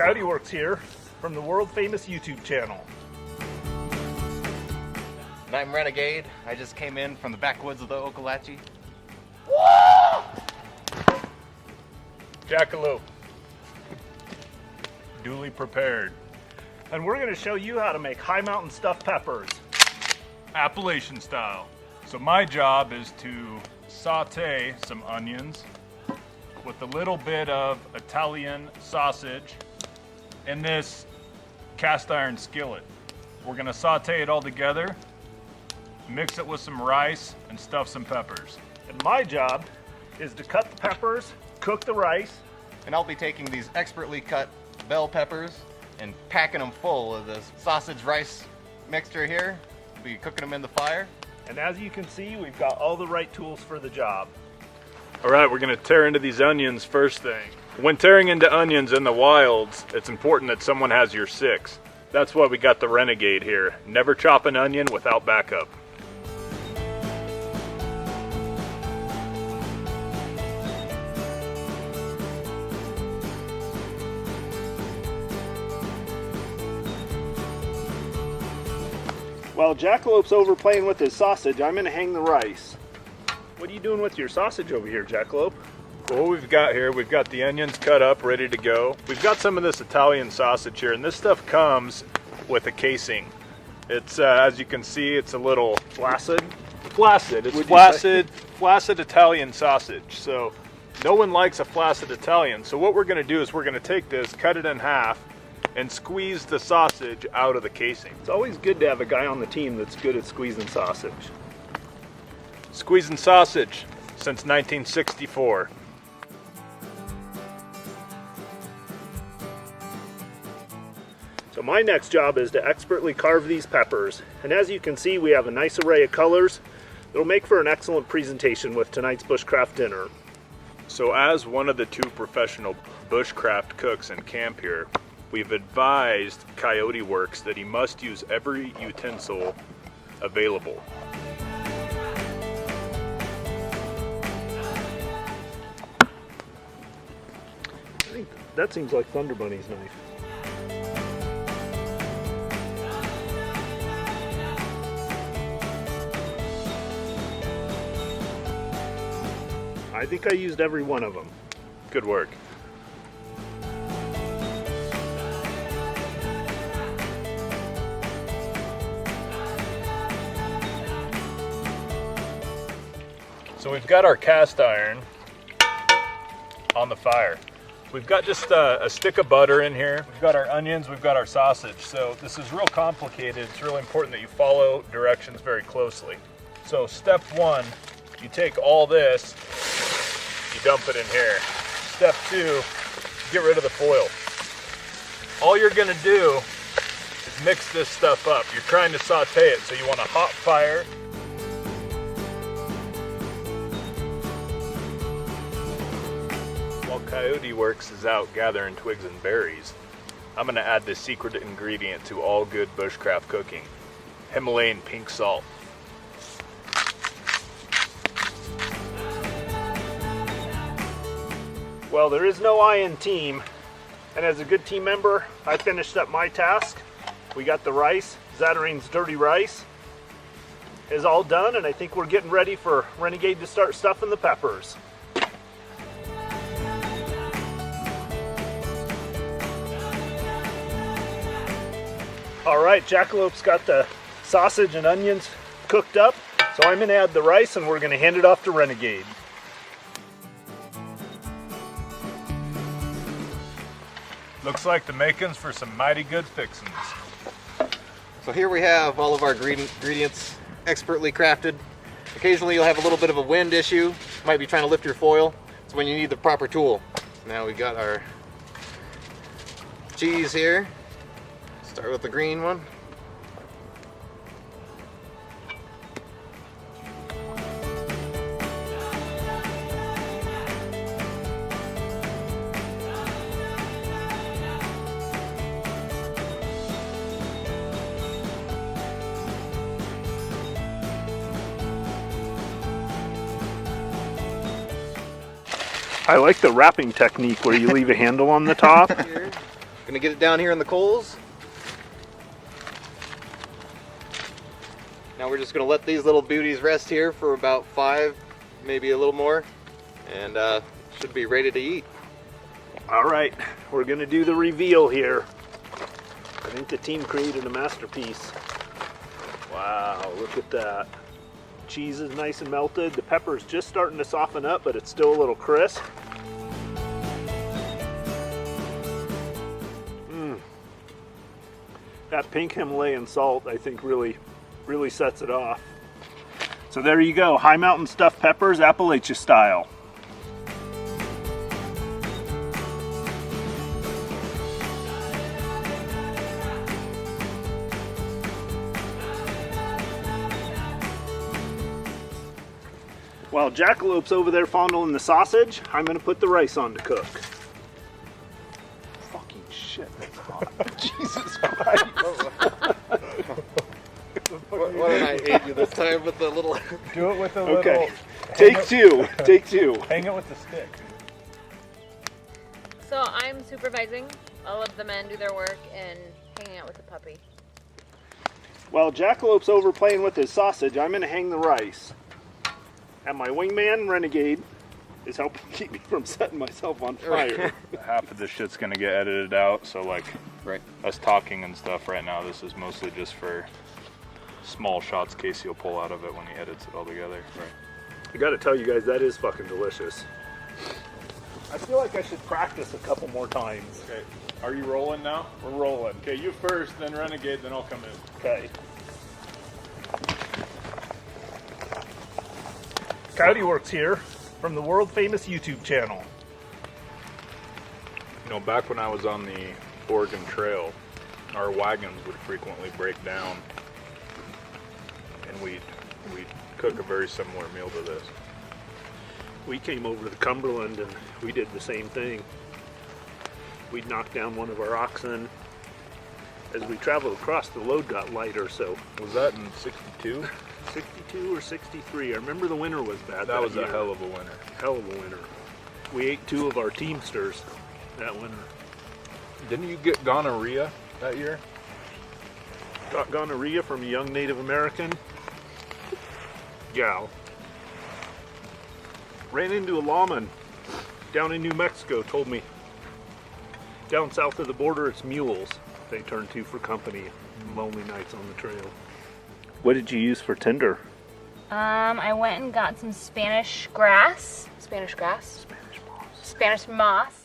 Coyote Works here from the world famous YouTube channel. And I'm Renegade. I just came in from the backwoods of the Okalachi. Jackalope, duly prepared. And we're going to show you how to make high mountain stuffed peppers. Appalachian style. So my job is to saute some onions with a little bit of Italian sausage in this cast iron skillet. We're gonna saute it all together, mix it with some rice, and stuff some peppers. And my job is to cut the peppers, cook the rice. And I'll be taking these expertly cut bell peppers and packing them full of this sausage rice mixture here. We'll be cooking them in the fire. And as you can see, we've got all the right tools for the job. All right, we're gonna tear into these onions first thing. When tearing into onions in the wilds, it's important that someone has your six. That's why we got the Renegade here. Never chop an onion without backup. While Jackalope's over playing with his sausage, I'm gonna hang the rice. What are you doing with your sausage over here, Jackalope? Well, what we've got here, we've got the onions cut up, ready to go. We've got some of this Italian sausage here, and this stuff comes with a casing. It's, as you can see, it's a little Flaccid? flaccid. It's Would you say? flaccid Italian sausage. So no one likes a flaccid Italian. So what we're gonna do is we're gonna take this, cut it in half, and squeeze the sausage out of the casing. It's always good to have a guy on the team that's good at squeezing sausage. Squeezing sausage since 1964. So my next job is to expertly carve these peppers. And as you can see, we have a nice array of colors that'll make for an excellent presentation with tonight's bushcraft dinner. So as one of the two professional bushcraft cooks in camp here, we've advised Coyote Works that he must use every utensil available. I think that seems like Thunderbunny's knife. I think I used every one of them. Good work. So we've got our cast iron on the fire. We've got just a stick of butter in here. We've got our onions, we've got our sausage. So this is real complicated. It's really important that you follow directions very closely. So step one, you take all this, you dump it in here. Step two, get rid of the foil. All you're gonna do is mix this stuff up. You're trying to saute it, so you want a hot fire. While Coyote Works is out gathering twigs and berries, I'm gonna add this secret ingredient to all good bushcraft cooking: Himalayan pink salt. Well, there is no I in team, and as a good team member, I finished up my task. We got the rice, Zatarain's dirty rice is all done, and I think we're getting ready for Renegade to start stuffing the peppers. All right, Jackalope's got the sausage and onions cooked up, so I'm gonna add the rice and we're gonna hand it off to Renegade. Looks like the makings for some mighty good fixins. So here we have all of our ingredients expertly crafted. Occasionally you'll have a little bit of a wind issue. You might be trying to lift your foil. It's when you need the proper tool. Now we got our cheese here. Start with the green one. I like the wrapping technique where you leave a handle on the top. Here. Gonna get it down here in the coals. Now we're just gonna let these little beauties rest here for about 5, maybe a little more, and should be ready to eat. All right, we're gonna do the reveal here. I think the team created a masterpiece. Wow, look at that. Cheese is nice and melted. The pepper's just starting to soften up, but it's still a little crisp. That pink Himalayan salt, I think, really sets it off. So there you go, high mountain stuffed peppers, Appalachia style. While Jackalope's over there fondling the sausage, I'm gonna put the rice on to cook. Fucking shit, that's hot. Jesus Christ. What did I hate you this time with the little... Do it with a Okay, take two, take two. Hang it with the stick. So I'm supervising. I'll let the men do their work and hanging out with the puppy. While Jackalope's over playing with his sausage, I'm gonna hang the rice. And my wingman, Renegade, is helping keep me from setting myself on fire. Half of this shit's gonna get edited out, so like Right. us talking and stuff right now, this is mostly just for small shots Casey will pull out of it when he edits it all together. I gotta tell you guys, that is fucking delicious. I feel like I should practice a couple more times. Okay, are you rolling now? We're rolling. Okay, you first, then Renegade, then I'll come in. Okay. Coyote Works here from the world famous YouTube channel. You know, back when I was on the Oregon Trail, our wagons would frequently break down, and we'd cook a very similar meal to this. We came over to the Cumberland and we did the same thing. We'd knock down one of our oxen. As we traveled across, the load got lighter, so Was that in '62? 62 or 63. I remember the winter was bad. That was a year. hell of a winter. Hell of a winter. We ate 2 of our Teamsters that winter. Didn't you get gonorrhea that year? Got gonorrhea from a young Native American gal. Ran into a lawman down in New Mexico, told me down south of the border it's mules they turn to for company. Lonely nights on the trail. What did you use for tinder? I went and got some Spanish grass. Spanish grass? Spanish moss. Spanish moss.